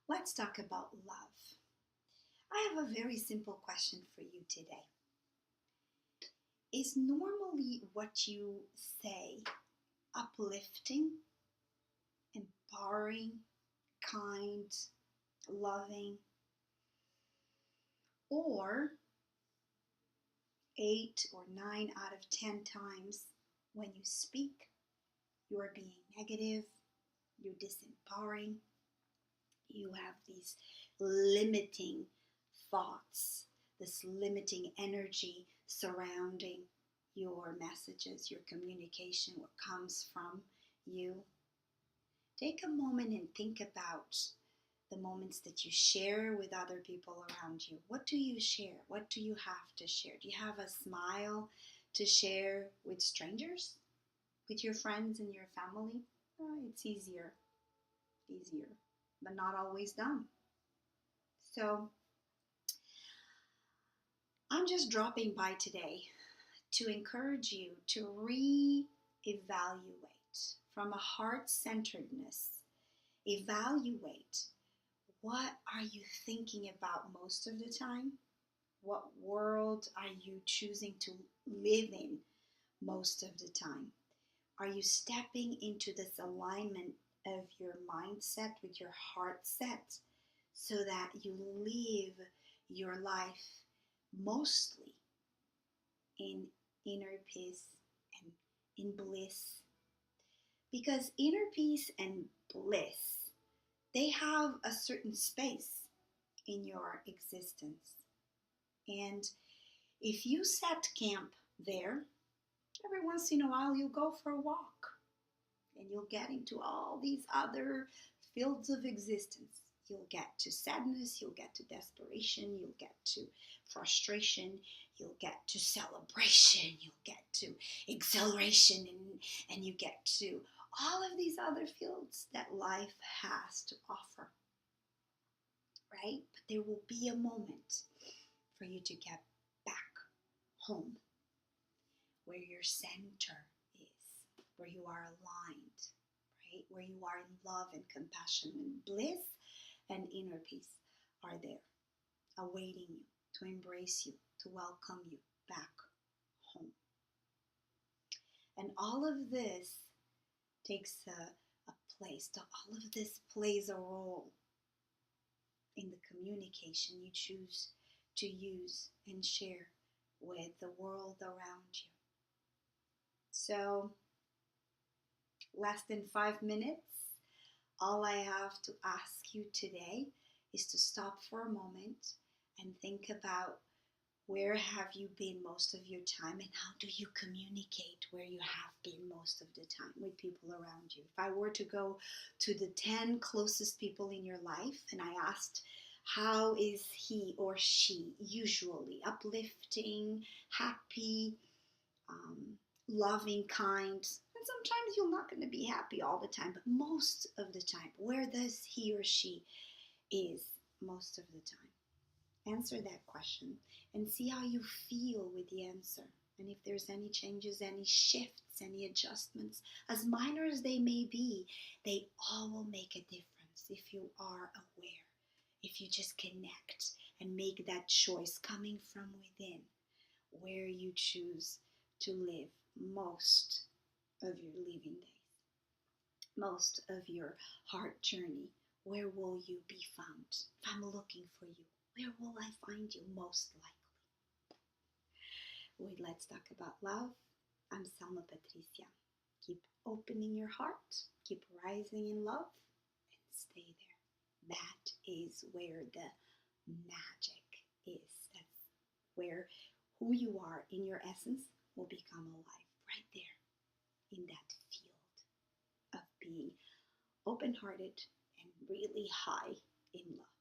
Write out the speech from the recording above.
Let's talk about love. I have a very simple question for you today. Is normally what you say uplifting, empowering, kind, loving, or 8 or 9 out of 10 times when you speak, you are being negative, you're disempowering, you have these limiting thoughts, this limiting energy surrounding your messages, your communication, what comes from you. Take a moment and think about the moments that you share with other people around you. What do you share? What do you have to share? Do you have a smile to share with strangers, with your friends and your family? It's easier, but not always done. So I'm just dropping by today to encourage you to re-evaluate from a heart-centeredness. Evaluate, what are you thinking about most of the time? What world are you choosing to live in most of the time? Are you stepping into this alignment of your mindset with your heart set so that you live your life mostly in inner peace and in bliss? Because inner peace and bliss, they have a certain space in your existence. And if you set camp there, every once in a while you'll go for a walk and you'll get into all these other fields of existence. You'll get to sadness, you'll get to desperation, you'll get to frustration, you'll get to celebration, you'll get to exhilaration, and you get to all of these other fields that life has to offer, right? But there will be a moment for you to get back home where your center is, where you are aligned, right? Where you are in love and compassion and bliss and inner peace are there, awaiting you, to embrace you, to welcome you back home. And all of this takes a place. All of this plays a role in the communication you choose to use and share with the world around you. So, less than 5 minutes. All I have to ask you today is to stop for a moment and think about, where have you been most of your time, and how do you communicate where you have been most of the time with people around you? If I were to go to the 10 closest people in your life and I asked, how is he or she usually? Uplifting, happy, loving, kind. And sometimes you're not going to be happy all the time, but most of the time, where does he or she is most of the time? Answer that question and see how you feel with the answer. And if there's any changes, any shifts, any adjustments, as minor as they may be, they all will make a difference if you are aware, if you just connect and make that choice coming from within, where you choose to live most of your living days, most of your heart journey. Where will you be found? If I'm looking for you, where will I find you most likely? Let's talk about love. I'm Selma Patricia. Keep opening your heart, keep rising in love, and stay there. That is where the magic is. That's where who you are in your essence will become alive, right there in that field of being open-hearted and really high in love.